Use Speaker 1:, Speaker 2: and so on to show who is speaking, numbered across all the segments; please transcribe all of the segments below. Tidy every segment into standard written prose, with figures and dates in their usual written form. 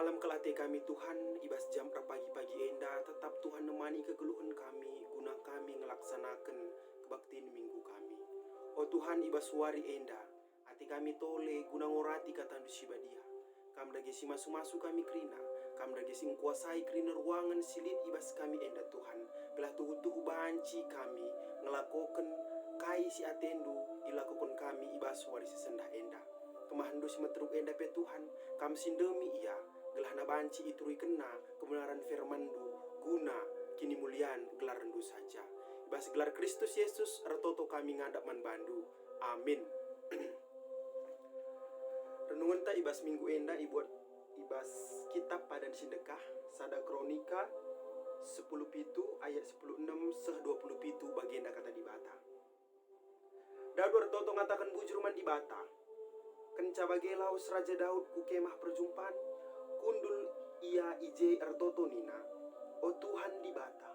Speaker 1: malam kelate kami Tuhan, ibas jam pagi-pagi enda, tetap Tuhan nemani kegeluhan kami, guna kami ngelaksanakan kebaktian minggu kami. Oh Tuhan ibas wari enda, hati kami tole guna ngorati kata sibadia. Kam dagesi masu-masu kami krina, kam dagesi kuasai krina ruangan silit ibas kami enda Tuhan. Belah tuhu-tuhu banci kami, ngelakokan kai si atendu, ilakukan kami ibas wari sesendah enda. Kemahandu si matruk enda pe Tuhan, kam sindemi ia, gelah na banci ituri kena, kebenaran firmandu, guna kini mulian gelar rendu saja. Ibas gelar Kristus Yesus, retoto kami ngadap man bandu. Amin. Renungan ta ibas minggu enda ibuat ibas kitab padan sindekah, sada kronika 10 pitu ayat 16 seh 20 pitu bagian kata di bata. Dadu retoto ngatakan bujur man di bata. Kenca bagelau Raja Daud ku kemah perjumpaan, kundul ia ije ertoto nina, o Tuhan di bata.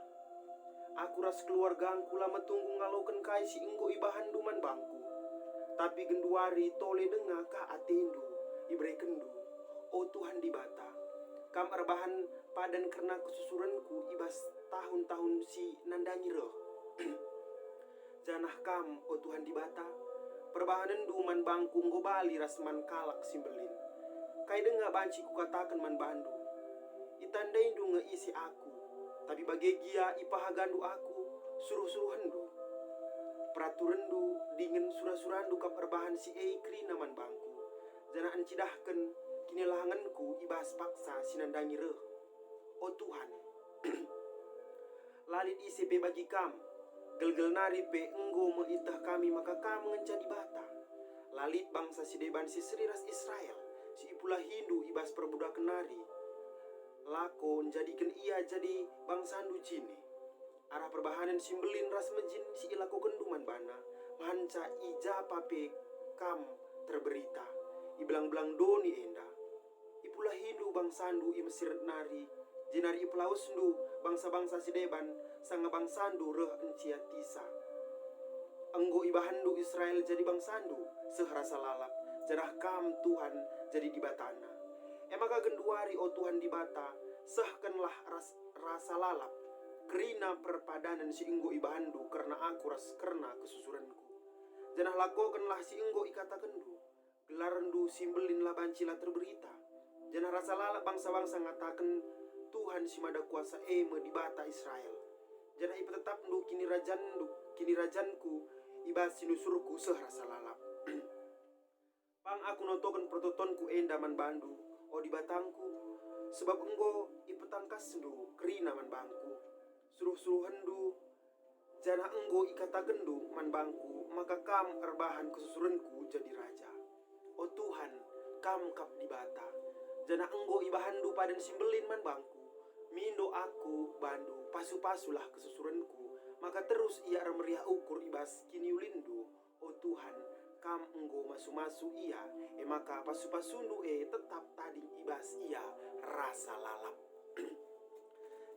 Speaker 1: Aku ras keluarga angku lama tunggu ngalaukan kai si enggo ibahan duman bangku. Tapi genduari tole denga ka atendu, ibre kendu, o Tuhan di bata. Kam erbahan padan karena kesusuranku ibas tahun-tahun si nandangi roh. Janah kam, o Tuhan di bata. Perbahanan duman bangku ngobali rasman kalak simbelin. Kai denga banci ku katakan man bandu. Itandai du ngeisi aku. Tapi bagegia ipahagandu aku. Suruh-suruh hendu. Peraturan du dingin surah-surandu kap perbahan si eikri naman bangku. Jana ancidahkan kini lahanganku ibas paksa sinandangi reh. O Tuhan. Lalit isi pe bagi kam. Gel-gel nari pe enggo meitah kami maka kamu ngencadi bata. Lalit bangsa si deban si seriras Israel, si ipulah Hindu ibas perbudak nari. Lako menjadikan ia jadi bangsandu jini. Arah perbahanan simbelin ras menjin si ilako kenduman bana. Manca ija pape kam terberita. Ibelang-belang doni enda. Ipulah Hindu bangsandu i Mesir nari. Jinari ipelausndu bangsa-bangsa si deban sanga bangsandu reh encia tisa. Enggo ibahandu Israel jadi bangsandu sehrasa lalap. Jarah kam Tuhan jadi di batana. Emaka genduari o Tuhan di bata, sehkanlah rasa lalap. Kerina perpadanan si enggo ibahandu karena aku ras karena kesusuranku. Janah lakokanlah si enggo ikatakandu. Gelarandu simbelin labancila terberita. Janah rasa lalap bangsa-bangsa ngatakan Tuhan si mada kuasa eme di bata Israel. Janah ipa tetap ndu kini rajanku ibas sinusurku sehrasa lalap. Pang aku notokan pertotonku enda man bandu o di batangku. Sebab enggo ipetangkas ndu kerina man bangku. Suruh-suruhan ndu jana enggo ikatakan ndu man bangku. Maka kam erbahan kesusuranku jadi raja. O Tuhan kam kap di bata. Jana enggo ibahandu padan simbelin man bangku. Mindo aku bandu pasu-pasulah kesusuranku. Maka terus ia meriah ukur ibas kini ulindu. O Tuhan kam enggo masu-masu ia. Maka pasu-pasundu tetap tadi ibas ia rasa lalap.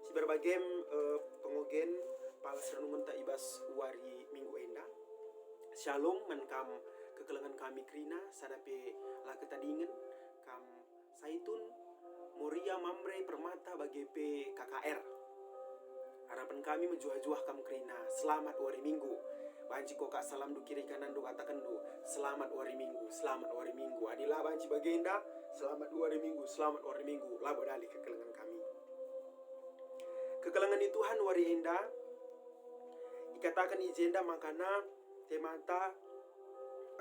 Speaker 1: Si berbagai pengogen palas renungan tak ibas wari minggu enda. Shalom man kam kekelengan kami krina sadape lah ketadingen kam saitun Moria Mamre Permata bagi P KKR. Harapan kami menjuah-juah kam krina. Selamat wari minggu. Banci kokak salam du kiri kanan du katakan du. Selamat wari minggu. Selamat wari minggu. Adilah banci bagenda. Selamat wari minggu. Selamat wari minggu. Labo dali kekelengan kami. Kekelengan itu Tuhan wari enda. Ikatakan ijenda makana temata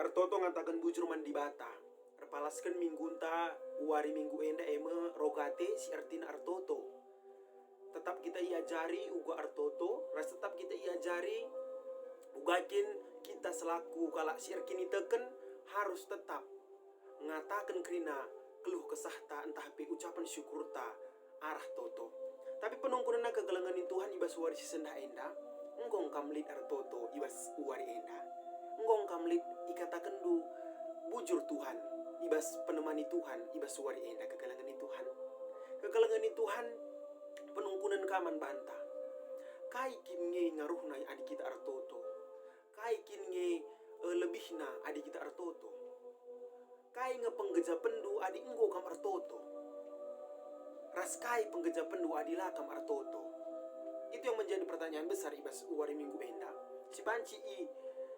Speaker 1: ertoto ngatakan bujur mandi bata. Erpalaskan minggunta wari minggu enda eme rogate si artina artoto. Tetap kita iajari uga artoto, ras tetap kita iajari ugakin kita selaku kalak si erkini teken harus tetap ngatakan krina keluh kesahta entah pe ucapan syukur ta arah toto. Tapi penungkunana kegelengan Tuhan ibas wari si sendah enda, enggong kamlit artoto ibas wari enda. Enggong kamlit ikatakan du bujur Tuhan. Ibas penemani Tuhan, ibas wari enda kekelengan Tuhan. Kekelengan Tuhan penungkunan kaman banta. Kai kin nge ngaruh nai adi kita artoto. Kai kin nge lebihna adi kita artoto. Kai nge penggeja pendu adi enggo kam artoto. raskai penggejapan dua adilakam artoto. Itu yang menjadi pertanyaan besar ibas uari minggu benda. Si banci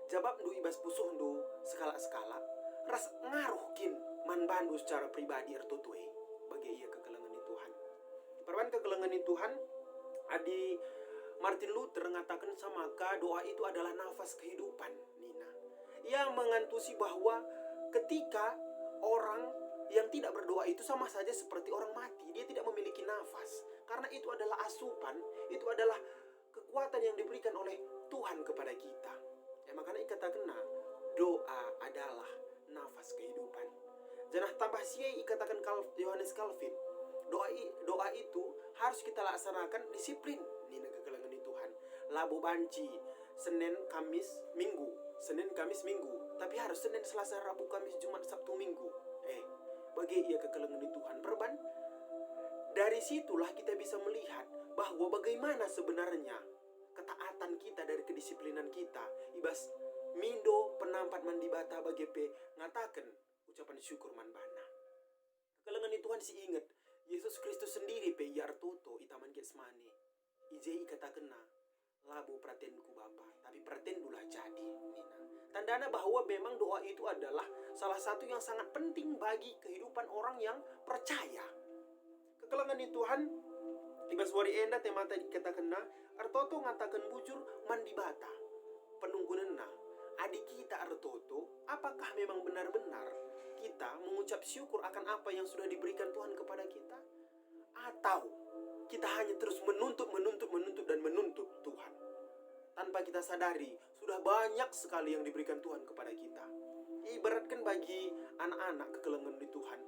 Speaker 1: jawab du ibas pusuh du skala-skala ras ngaruh kin man bandu secara pribadi artotue bagi ia kekelengan di Tuhan. Perban kekelengan di Tuhan adi Martin Luther mengatakan samaka doa itu adalah nafas kehidupan, Nina. Ia mengantusi bahwa ketika orang yang tidak berdoa itu sama saja seperti orang mati. Dia tidak memiliki nafas. Karena itu adalah asupan, itu adalah kekuatan yang diberikan oleh Tuhan kepada kita. Ya, makanya ikatakan doa adalah nafas kehidupan. Jangan tambah siai ikatakan Yohanes Calvin. Doa itu harus kita laksanakan disiplin. Nina kegelangan di Tuhan. Labu banci, Senin, Kamis, Minggu. Senin, Kamis, Minggu. Tapi harus Senin, Selasa, Rabu, Kamis, Jumat, Sabtu, Minggu. Bagi ia kekelengan di Tuhan. Perban, dari situlah kita bisa melihat bahwa bagaimana sebenarnya ketaatan kita dari kedisiplinan kita. Ibas mindo penampat mandibata bagi pe ngatakan ucapan syukur manbana. Kekelengan di Tuhan si ingat Yesus Kristus sendiri pe yartoto itaman gesmane. Ijei katakan labu pratenku Bapa, tapi pratendulah jadi Nina. Tandana bahwa memang doa itu adalah salah satu yang sangat penting bagi kehidupan orang yang percaya. Kekelengan di Tuhan ibas wari enda temata dikatakan artoto ngatakan bujur mandibata penunggunena adik kita artoto, apakah memang benar-benar kita mengucap syukur akan apa yang sudah diberikan Tuhan kepada kita, atau kita hanya terus menuntut dan menuntut Tuhan tanpa kita sadari sudah banyak sekali yang diberikan Tuhan kepada kita. Ibaratkan bagi anak-anak kekelengan di Tuhan,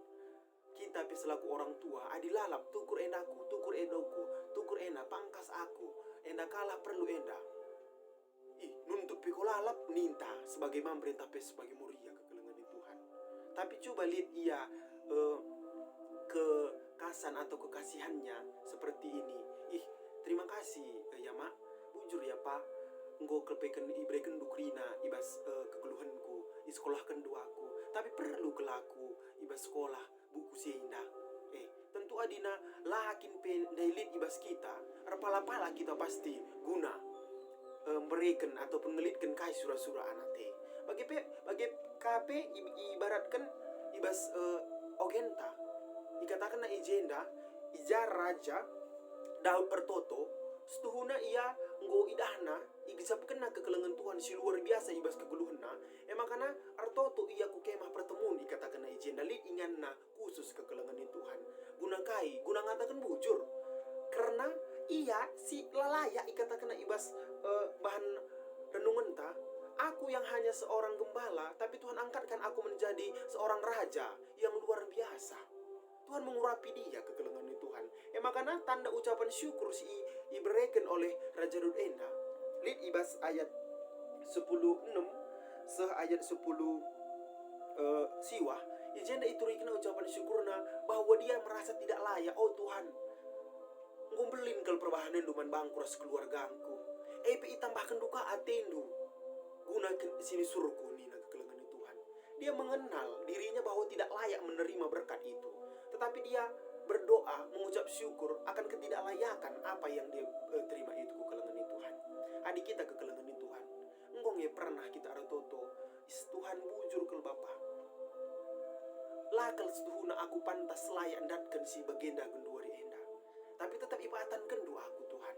Speaker 1: kita selaku orang tua adilalap tukur endaku, tukur endoku, tukur enda pangkas aku, enda kalah perlu enda. Nuntut pikolalap ninta sebagai pemerintah sebagai muria kekelengan di Tuhan. Tapi coba lihat ia kekasan atau kekasihannya seperti ini. Terima kasih ya mak, bujur ya pak, engkau kelepekan ibrekan dukrina ibas kegeluhanku, sekolahkan doaku. Tapi perlu kelaku ibas sekolah buku seindah. Tentu adina lakin pendelit ibas kita, rapala-pala kita pasti guna mereken ataupun ngelitkan kai surah-surah anate. Bagi KP ibaratkan ibas ogenta. Dikatakan ijenda ijar raja Daud Artoto setuhuna ia nggo idahna igisap kena kekelengan Tuhan si luar biasa ibas keguluhna. Makana Artoto ia ku kemah pertemuan dikatakan ijenda lit inganna khusus kekelengan di Tuhan. Guna ngatakan bujur. Karena ia si lalaya ikatakan ibas bahan renungan ta, aku yang hanya seorang gembala, tapi Tuhan angkatkan aku menjadi seorang raja yang luar biasa. Tuhan mengurapi dia kekelengan di Tuhan. Makanya tanda ucapan syukur si diberikan oleh Raja Daud enda. Lihat ibas ayat 10:6 ayat 10 siwah. Ijenda itu rikna ucapan syukurna bahwa dia merasa tidak layak. Oh Tuhan, ngumpulin kal perbahanan duman bangkuras keluargaku. Epi tambahkan duka atendu. Gunakan sini suruhku nina kekelengan di Tuhan. Dia mengenal dirinya bahwa tidak layak menerima berkat itu. Tetapi dia berdoa mengucap syukur akan ketidaklayakan apa yang dia terima itu kekelengan di Tuhan. Adik kita kekelengan di Tuhan. Enggong pernah kita aratoto. Tuhan bujur ke Bapa. Lakal setuhuna aku pantas layak datkan si bagenda genduari enda. Tapi tetap ibatan kendu aku Tuhan.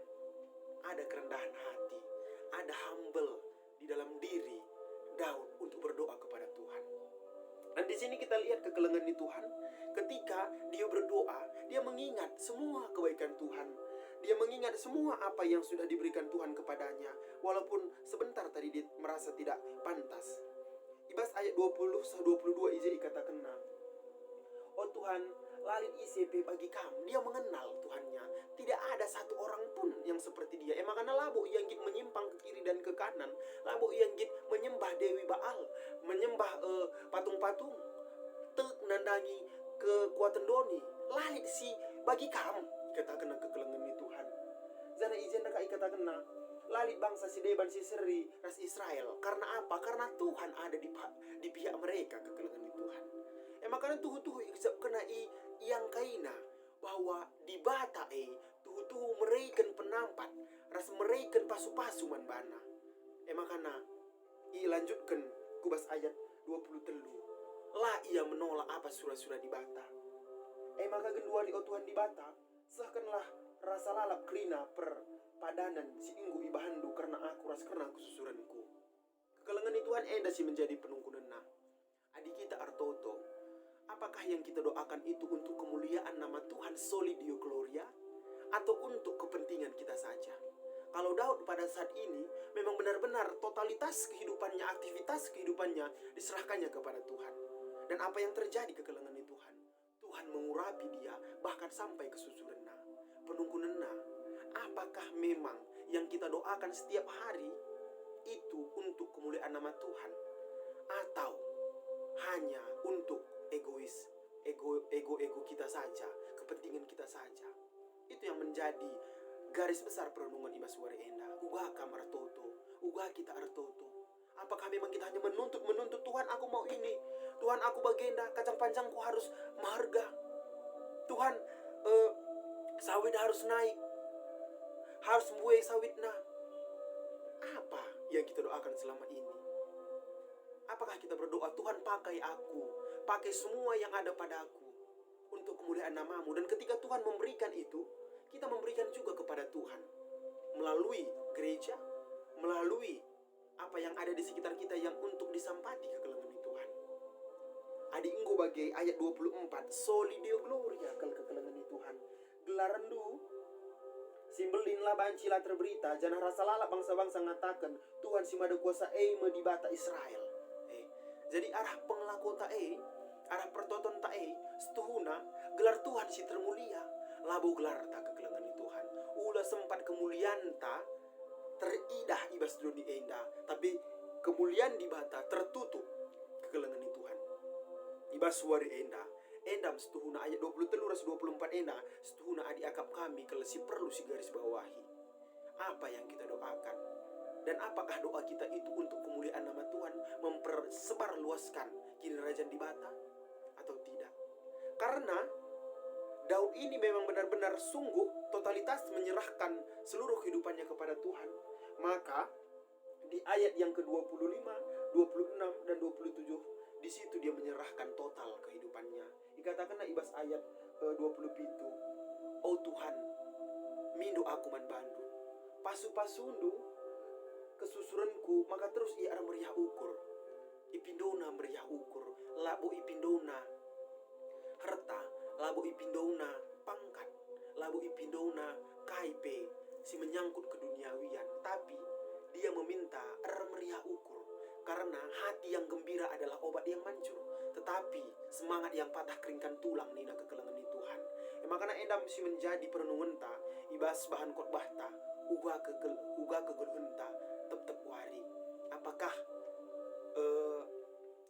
Speaker 1: Ada kerendahan hati, ada humble di dalam diri Daud untuk berdoa kepada Tuhan. Dan di sini kita lihat kekelengan di Tuhan. Ketika dia berdoa, dia mengingat semua kebaikan Tuhan. Dia mengingat semua apa yang sudah diberikan Tuhan kepadanya. Walaupun sebentar tadi dia merasa tidak pantas. Ibas ayat 20-22 ije katakan, oh Tuhan, lalit ICP bagi kamu. Dia mengenal Tuhannya. Tidak ada satu orang pun yang seperti dia. Makanya labu yang git menyimpang ke kiri dan ke kanan. Labu yang git menyembah Dewi Baal, menyembah patung-patung, nandangi kekuatan doni. Lalit si bagi kamu, katakan kekelengan di Tuhan. Zana ijen kak katakan lalit bangsa si Deban si Seri ras Israel. Karena apa? Karena Tuhan ada di pihak mereka kekelengan di Tuhan. Makanya tuh kena yang kaina. bahwa di bata tuhu mereka penampat ras mereka pasu-pasu man bana. Makana lanjutkan kubas ayat 23. Lah ia menolak apa surah-surah di bata. Maka kedua di Tuhan di bata sahkanlah rasa lalap krina per padanan si inggu ibahandu karena aku susuranku. Kekelengan Tuhan enda si menjadi penungkunena. Adik kita artoto, apakah yang kita doakan itu untuk kemuliaan nama Tuhan soli Deo Gloria atau untuk kepentingan kita saja? Kalau Daud pada saat ini memang benar-benar totalitas kehidupannya, aktivitas kehidupannya diserahkannya kepada Tuhan. Dan apa yang terjadi kekelengan Tuhan? Tuhan mengurapi dia bahkan sampai ke susurenna, penungkunena. Apakah memang yang kita doakan setiap hari itu untuk kemuliaan nama Tuhan atau hanya untuk ego kita saja, kepentingan kita saja? Itu yang menjadi garis besar perenungan Ibas Wari Enda. Uga kamar toto, uga kita artoto. Apakah memang kita hanya menuntut Tuhan aku mau ini, Tuhan aku bagenda, kacang panjangku harus marga, Tuhan sawit harus naik, harus buai sawitna. Apa yang kita doakan selama ini? Apakah kita berdoa, Tuhan pakai aku, pakai semua yang ada padaku untuk kemuliaan namamu. Dan ketika Tuhan memberikan itu, kita memberikan juga kepada Tuhan melalui gereja, melalui apa yang ada di sekitar kita yang untuk disampati kekelengan Tuhan. Adi enggo bagai ayat 24, soli Deo Gloria kekelengan Tuhan. Gelarandu simbelinlah bancilah terberita janah rasa lalap bangsa-bangsa ngatakan Tuhan si mada kuasa di bata Israel. Jadi arah pengelakota arah pertoton ta setuhuna gelar Tuhan si termulia labu gelar ta kekelengan Tuhan. Ulah sempat kemuliaan ta teridah ibas dunia enda, tapi kemuliaan di bata tertutup kekelengan Tuhan. Ibas wari enda endam setuhuna ayat 23-24 enda setuhuna adi akap kami kalau si perlu si garis bawahi. Apa yang kita doakan? Dan apakah doa kita itu untuk kemuliaan nama Tuhan, mempersebar luaskan kerajaan di bata atau tidak? Karena Daud ini memang benar-benar sungguh totalitas menyerahkan seluruh kehidupannya kepada Tuhan. Maka di ayat yang ke-25, 26 dan 27 di situ dia menyerahkan total kehidupannya. Dikatakanlah ibas ayat 27. Oh Tuhan, mindo aku man bandu. Pasu-pasundu kesusuranku maka terus ia meriah ukur. Ipindona meriah ukur, labu ipindona harta, labu ipindona pangkat, labu ipindona kaipe si menyangkut keduniawian. Tapi dia meminta meriah ukur karena hati yang gembira adalah obat yang mancur, tetapi semangat yang patah keringkan tulang nina kekelengan di Tuhan. Makanya edam si menjadi perenungan ta ibas bahan khotbah ta uga kegel enta tep wari. Apakah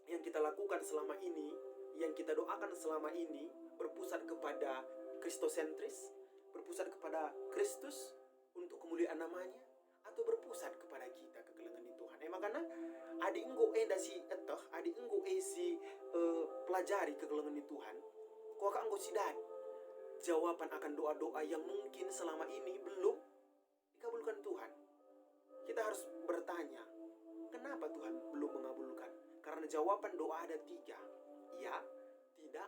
Speaker 1: yang kita lakukan selama ini, yang kita doakan selama ini berpusat kepada kristosentris, berpusat kepada Kristus untuk kemuliaan namanya, atau berpusat kepada kita kekelengan di Tuhan? Makanya adik enggo si etoh, adik enggo si pelajari kekelengan di Tuhan, kau akan enggo sidat jawaban akan doa-doa yang mungkin selama ini belum dikabulkan Tuhan. Kita harus bertanya, kenapa Tuhan belum mengabulkan? Karena jawaban doa ada 3. Ya, tidak,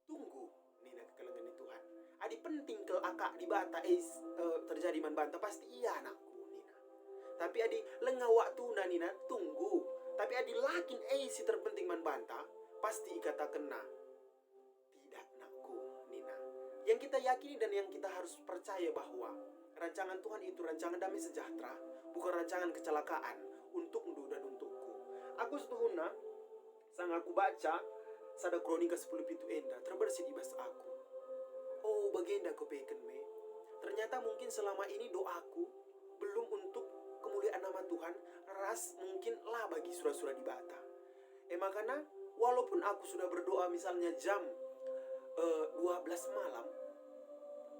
Speaker 1: tunggu. Nina kekelengan di Tuhan. Adi penting ke akak di bata terjadi man banta pasti iya anakku Nina. Tapi adi lengah waktu Nina tunggu. Tapi adi lakin si terpenting man banta pasti ikata kena. Tidak nakku Nina. Yang kita yakini dan yang kita harus percaya bahwa rancangan Tuhan itu rancangan damai sejahtera, bukan rancangan kecelakaan untukmu dan untukku. Aku setuhuna sang aku baca sada kronika 10 pitu enda terbersit ibas aku. Oh bagenda ko peken me. Ternyata mungkin selama ini doaku belum untuk kemuliaan nama Tuhan, ras mungkin lah bagi surah-surah di bata. Makanya walaupun aku sudah berdoa misalnya jam 12 malam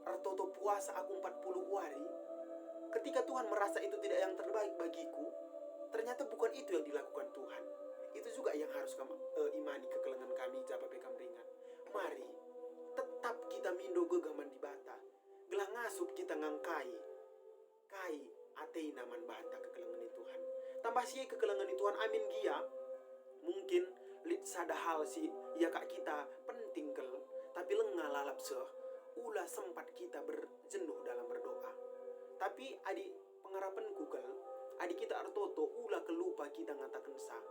Speaker 1: atau puasa aku 40 hari, ketika Tuhan merasa itu tidak yang terbaik bagiku, ternyata bukan itu yang dilakukan Tuhan. Itu juga yang harus imani kekelengan kami japa bekam ringan. Mari tetap kita mindo gegaman di bata. Gelang ngasup kita ngangkai. Kai ateina man bata kekelangan Tuhan. Tambah sih kekelangan Tuhan amin gia. Mungkin lit sada hal si ya kak kita penting kel. Tapi lengah lalap seh. Ulah sempat kita berjenuh dalam berdoa. Tapi adi pengharapan kel. Adi kita artoto ulah kelupa kita ngatakan sah.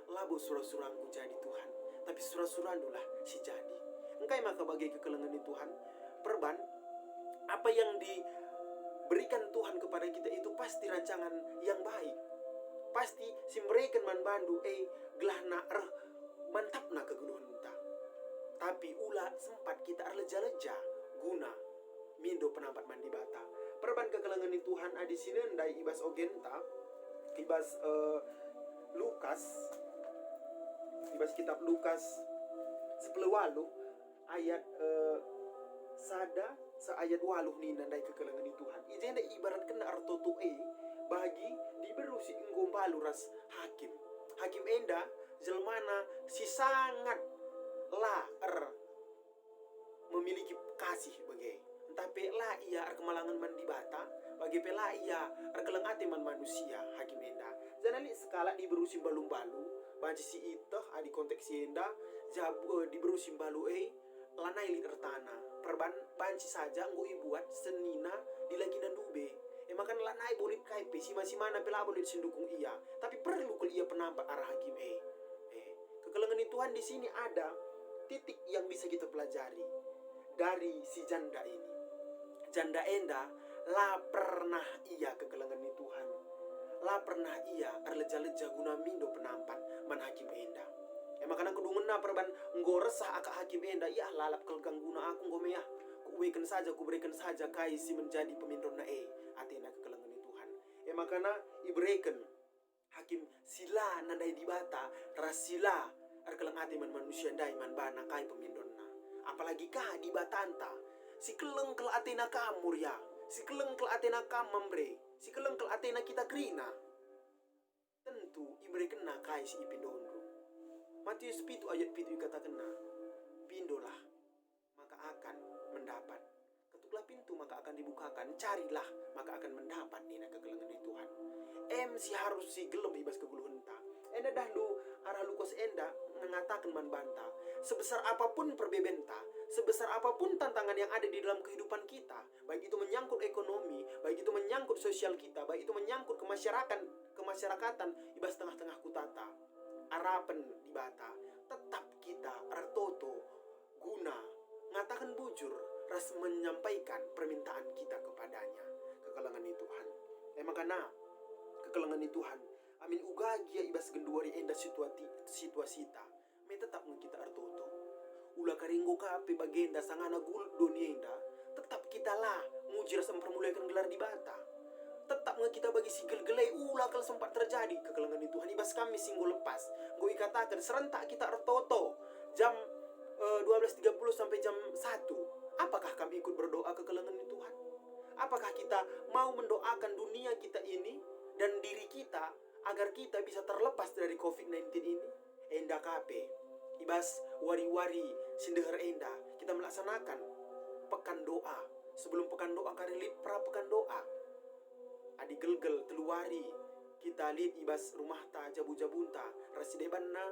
Speaker 1: Labu surah-surangku jadi Tuhan. Tapi surah-surandulah si jadi. Engkai maka bagi kekelangan Tuhan. Perban apa yang diberikan Tuhan kepada kita itu pasti rancangan yang baik. Pasti si mereka man bandu gelahna mantapna kegeluhan kita. Tapi ulah sempat kita leja-leja guna mindo penampat mandi bata. Perban kekelangan Tuhan adi sinendai ibas ogenta ibas Lukas ibas kitab Lukas 10 ayat sada seayat 8 ni nandai kekelangan Tuhan. Ijenda ibarat kena artoto bagi diberusi engombalu ras hakim. Hakim enda jelmana si sangat memiliki kasih bagai. Tapi lah ia kemalangan man di bata bagi pela ia kelengat man manusia hakim enda. Jangan skala diberusi balung-balu baca si itoh adi konteks enda diberusi balu lanai li tertana perban banci saja ngui buat senina di lagi dan dube makan lanai boleh kaipe si masih mana pela boleh sindukung ia tapi perlu kul ia penampak arah hakim kekelangan Tuhan di sini ada titik yang bisa kita pelajari dari si janda ini. Janda enda la pernah ia kekelangan Tuhan, la pernah ia arleja-leja guna mindo penampat man hakim enda. Makanya kedungan na perban nggoresah aka hakim enda ya lalap kelgang guna aku ngomea kuwekan saja kuberikan saja kai si menjadi pemimpin na atena kekelangan Tuhan. Makanya iberikan hakim sila nandai di bata rasila arkelang ati man manusia ndai man bana kai pemimpin na. Apalagi kah di batanta si keleng kel atena kamur ya, si keleng kel atena kamambre, si keleng kel atena kita krina. Tentu iberikan na kai si ipindondro. Matius 7 ayat 7 katakan pindolah maka akan mendapat, ketuklah pintu maka akan dibukakan, carilah maka akan mendapat nina kegelengan Tuhan. Si harus si gelem ibas keguluh henta. Enda dahlu arah Lukas enda mengatakan man banta sebesar apapun perbebenta, sebesar apapun tantangan yang ada di dalam kehidupan kita, baik itu menyangkut ekonomi, baik itu menyangkut sosial kita, baik itu menyangkut kemasyarakatan ibas tengah-tengah kutata. Arapan di bata tetap kita artoto guna ngatakan bujur ras menyampaikan permintaan kita kepadanya kekelangan Tuhan. Makanya kekelangan Tuhan amin ugagia ibas genduari enda situasi ta me tetap kita artoto ulah karinggo kape bagenda sangana gul dunia enda tetap kita lah mujir sempermulaikan gelar di bata. Tetap kita bagi sigel gelai ulah kalau sempat terjadi kekelangan Tuhan ibas kami singgul lepas gue katakan serentak kita artoto jam 12.30 sampai jam 1. Apakah kami ikut berdoa kekelangan Tuhan? Apakah kita mau mendoakan dunia kita ini dan diri kita agar kita bisa terlepas dari COVID-19 ini? Enda kape ibas wari-wari sindeher enda kita melaksanakan pekan doa. Sebelum pekan doa karilit pra pekan doa adi gelgel teluari kita lihat ibas rumah ta jabu-jabunta rasidebanna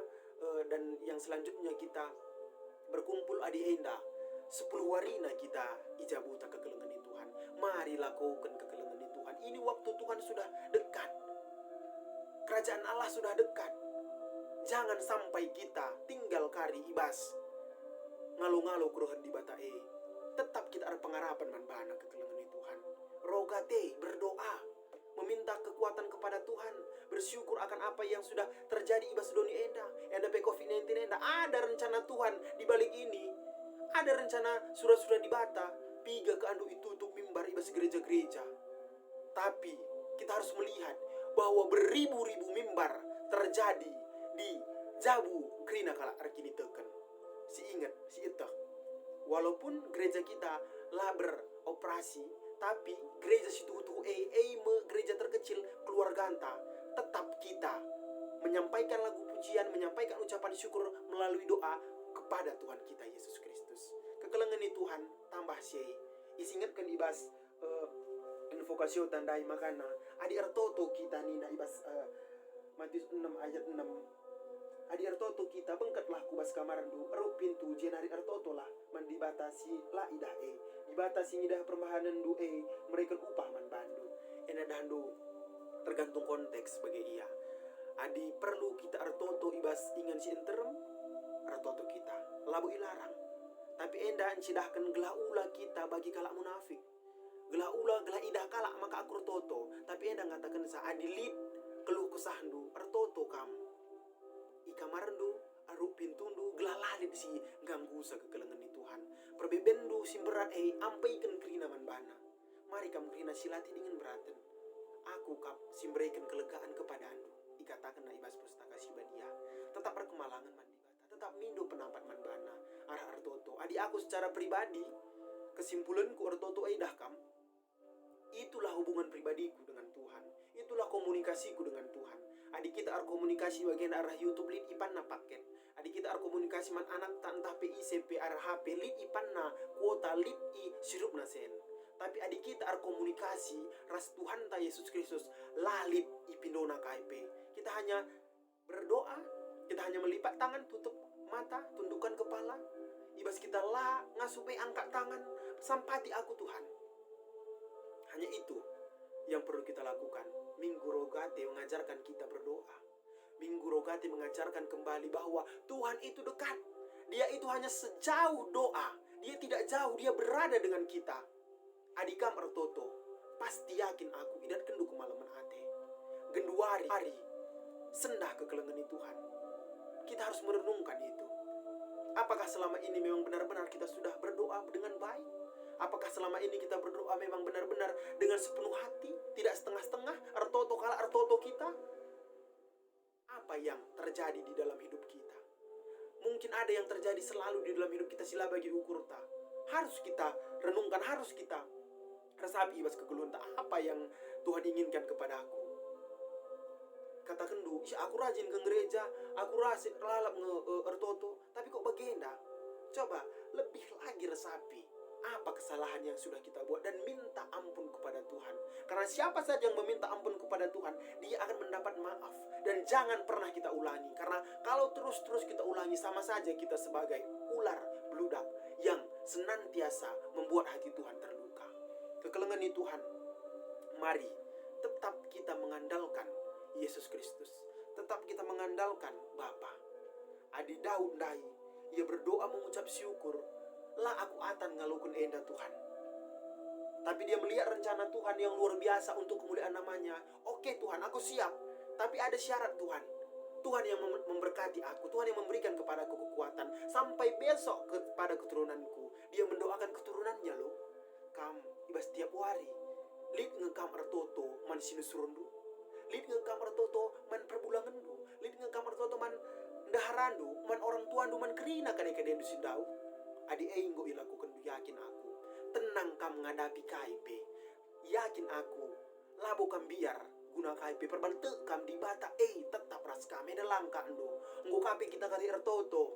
Speaker 1: dan yang selanjutnya kita berkumpul adi enda 10 warina kita ijabuta kekelengan Tuhan. Mari lakukan kekelengan Tuhan. Ini waktu Tuhan sudah dekat, kerajaan Allah sudah dekat. Jangan sampai kita tinggal kari ibas ngalo-ngalo kurohan di bata tetap kita ada pengharapan manbana kekelengan Tuhan. Rogate berdoa meminta kekuatan kepada Tuhan, bersyukur akan apa yang sudah terjadi ibas doni enda pe COVID-19 enda. Ada rencana Tuhan di balik ini. Ada rencana surah-surah di bata piga ke andu itu untuk mimbar ibas gereja-gereja. Tapi kita harus melihat bahwa beribu-ribu mimbar terjadi di Jabu Krina kala arkini teken. Si ingat, si itah. Walaupun gereja kita lah beroperasi, tapi gereja situ gereja terkecil keluarga anta, tetap kita menyampaikan lagu pujian, menyampaikan ucapan syukur melalui doa kepada Tuhan kita Yesus Kristus. kekelengan ni Tuhan tambah sih. Isingatkan ibas invokasio tandai makana adi artoto kita nina ibas Matius 6 ayat 6. Adi artoto kita bengkatlah kubas kamarandu aru pintu jenari artoto lah mandibatasi la idah dibatasi idah permahanan du mereka upah man bandu ena dandu tergantung konteks bagi ia. Adi perlu kita artoto ibas ingan si enterem artoto kita labu ilarang. Tapi enda encidahkan gelaula kita bagi kalak munafik. Gelaula gelah idah kalak maka aku artoto. Tapi enda ngatakan sa adilit keluh kesahandu artoto kam. Ika marandu aru pintundu gelah lalit si ganggu sa kekelengan ni Tuhan. Perbebendu simberat ampaikan kerina man bana. Mari kam kerina silati dengan beraten. Aku kap simberikan kelegaan kepada andu. Dikatakan na ibas pustaka sibadia. Tetap perkemalangan mandi bata. Tetap mindo penampat man bana. Arah artoto. Adi aku secara pribadi. Kesimpulanku artoto dah kam. Itulah hubungan pribadiku dengan Tuhan. Itulah komunikasiku dengan Tuhan. Adik kita ar komunikasi bagian arah YouTube lid ipan na paket. Adik kita ar komunikasi man anak tak entah PICP arah HP lid ipan na kuota lid i sirup na sen. Tapi adik kita ar komunikasi ras Tuhan ta Yesus Kristus lalit ipindona KIP. Kita hanya berdoa, kita hanya melipat tangan, tutup mata, tundukkan kepala. Ibas kita lah ngasupe angkat tangan, sampati aku Tuhan. Hanya itu yang perlu kita lakukan. Minggu Rogate mengajarkan kita berdoa. Minggu Rogate mengajarkan kembali bahwa Tuhan itu dekat. Dia itu hanya sejauh doa. Dia tidak jauh, dia berada dengan kita. Adikam artoto, pasti yakin aku idat kendu kemalaman ate. Genduari hari sendah kekelengan Tuhan. Kita harus merenungkan itu. Apakah selama ini memang benar-benar kita sudah berdoa dengan baik? Apakah selama ini kita berdoa memang benar-benar dengan sepenuh hati, tidak setengah-setengah, artoto kala artoto kita? Apa yang terjadi di dalam hidup kita? Mungkin ada yang terjadi selalu di dalam hidup kita sila bagi ukurta. Harus kita renungkan, harus kita resapi ibas kegeluhan apa yang Tuhan inginkan kepada aku. Katakan du, aku rajin ke gereja, aku rajin lalap artoto, tapi kok bagenda? Coba lebih lagi resapi apa kesalahan yang sudah kita buat dan minta ampun kepada Tuhan. Karena siapa saja yang meminta ampun kepada Tuhan, dia akan mendapat maaf. Dan jangan pernah kita ulangi. Karena kalau terus-terus kita ulangi, sama saja kita sebagai ular beludak yang senantiasa membuat hati Tuhan terluka. Kekelengan di Tuhan, mari tetap kita mengandalkan Yesus Kristus. Tetap kita mengandalkan Bapa. Adi Daud dai, ia berdoa mengucap syukur, lah aku atan ngalukun enda Tuhan. Tapi dia melihat rencana Tuhan yang luar biasa untuk kemuliaan namanya. Oke Tuhan, aku siap. Tapi ada syarat Tuhan. Tuhan yang memberkati aku. Tuhan yang memberikan kepadaku kekuatan. Sampai besok kepada keturunanku. Dia mendoakan keturunannya loh. Kam, ibas tiap hari. Lid ngekam artoto man sinusurundu. Lid ngekam artoto man perbulangandu. Lid ngekam artoto man ndaharandu. Man orang tuandu man kerina kadek-kadek du sindau. Adi enggo ilakukan du yakin aku. Tenang kam menghadapi KIP. Yakin aku. Labo kam biar guna KIP perbalte kam di bata. Tetap ras kami delangka endo. Nggo KIP kita kali artoto.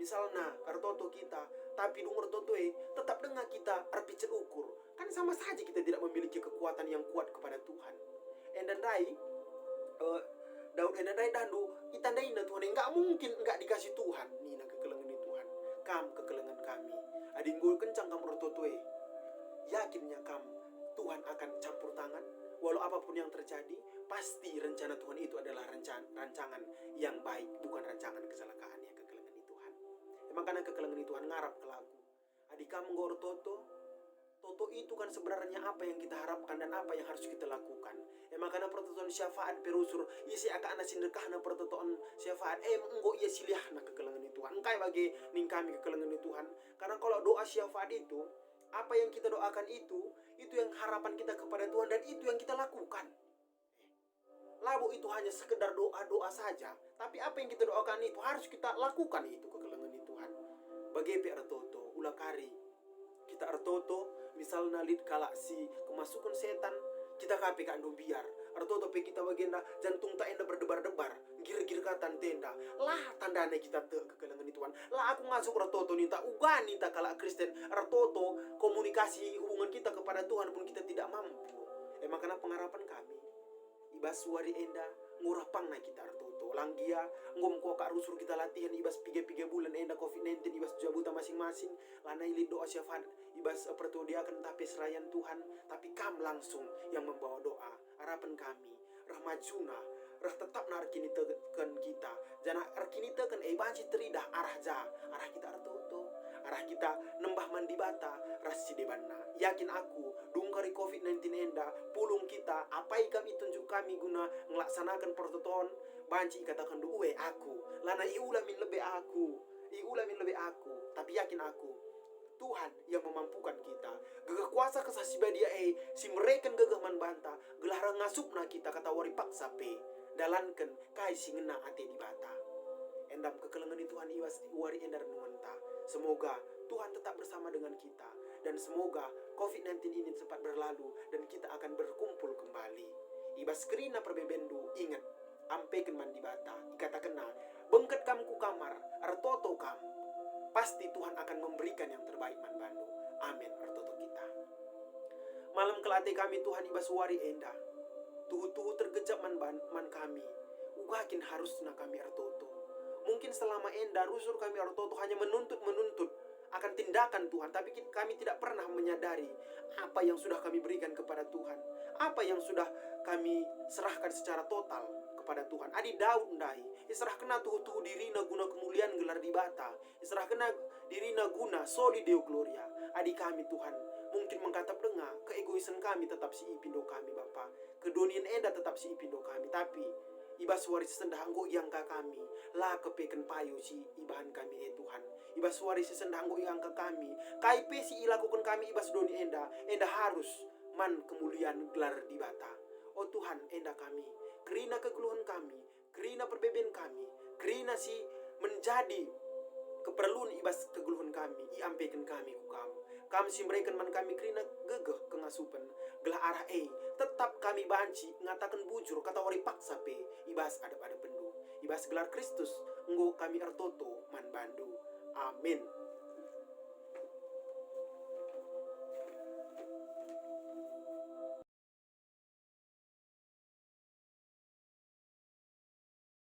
Speaker 1: Misalnya artoto kita. Tapi dung artoto tetap dengar kita arpicet ukur. Kan sama saja kita tidak memiliki kekuatan yang kuat kepada Tuhan. Endandai Daud endandai dandu itandai na Tuhan. Enggak mungkin enggak dikasih Tuhan. Nina kekelengan ni Tuhan. Kam kekelengan kami. Adinggul kencang kamu rototwe. Yakinnya kamu Tuhan akan campur tangan. Walau apapun yang terjadi, pasti rencana Tuhan itu adalah rancangan yang baik, bukan rancangan kesalahan ya kekelengan di Tuhan. Emang karena kekelengan di Tuhan ngarap ke lagu. Adik kamu ngor Toto itu kan sebenarnya apa yang kita harapkan dan apa yang harus kita lakukan. Emang karena pertotoan syafaat perusur, isi akan ana sinderkah na pertotoan syafaat. Enggo iya siliah na kekelengan di Tuhan. Engkai bagi ning kami kekelengan di Tuhan. Karena kalau doa syafaat itu, apa yang kita doakan itu yang harapan kita kepada Tuhan dan itu yang kita lakukan. Labu itu hanya sekedar doa-doa saja, tapi apa yang kita doakan itu harus kita lakukan itu kekelengan di Tuhan. Bagi artoto ulakari kita artoto misalnya lid kala si kemasukan setan kita kape kan biar artoto pe kita bagenda jantung tak enda berdebar-debar gir-gir dekatan tenda. Lah tandanya kita kekelengan Tuhan. Lah aku ngasuk ratoto nita ugan nita kalau Kristen ratoto komunikasi hubungan kita kepada Tuhan pun kita tidak mampu. Emang karena pengharapan kami ibas suari enda ngurah pang na kita artoto langgia ngom ko ka rusur kita latihan ibas 3 bulan enda COVID-19 ibas jabuta masing-masing lana ilid doa syafat ibas pertodiakan tapi serayan Tuhan tapi kam langsung yang membawa doa harapan kami rah majuna rah tetap na arkini teken kita jana arkini teken banci teridah arah kita artoto arah kita nembah mandi bata rasi debanna yakin aku dungkari COVID-19 enda pulung kita apa ikam itunjuk kami guna ngelaksanakan pertoton banci katakan duwe aku lana iulamin lebih aku tapi yakin aku Tuhan yang memampukan kita gagah kuasa kesasiba dia si mereka gagah man banta gelar ngasupna kita kata wari paksa pe dalankan kai singena ate di bata endam kekelengan Tuhan iwas wari endar nuanta. Semoga Tuhan tetap bersama dengan kita dan semoga COVID-19 ini cepat berlalu dan kita akan berkumpul kembali. Ibas kerina perbebendu ingat ampekan mandi bata ikatakan bengket kam ku kamar artoto kam pasti Tuhan akan memberikan yang terbaik man bandu. Amin artoto kita. Malam kelate kami Tuhan ibas wari enda tuhu tergejap man kami ugakin harusna kami artoto. Mungkin selama enda rusur kami artoto hanya menuntut akan tindakan Tuhan, tapi kami tidak pernah menyadari apa yang sudah kami berikan kepada Tuhan, apa yang sudah kami serahkan secara total kepada Tuhan. Adi Daud ndai israh kena tuhu dirina guna kemuliaan gelar di bata, israh kena dirina guna soli deo gloria. Adi kami Tuhan mungkin mengkatap dengar keegoisan kami tetap si ipindo kami Bapa, kedonian enda tetap si ipindo kami, tapi ibas waris sendah anggo yang kami la kepeken payu si ibahan kami Tuhan. Ibas waris sendah anggo yang kami kaipe si ilakukan kami ibas doni enda harus man kemuliaan gelar di bata. Oh Tuhan enda kami kerina kegeluhan kami, kerina perbeben kami, kerina si menjadi keperluan ibas kegeluhan kami iampaikan kami ku kami si mereka man kami kerina gegeh kengasupan gelah arah tetap kami banci ngatakan bujur kata wari paksa pe ibas ada pendu ibas gelar Kristus nggo kami artoto man bandu. Amin.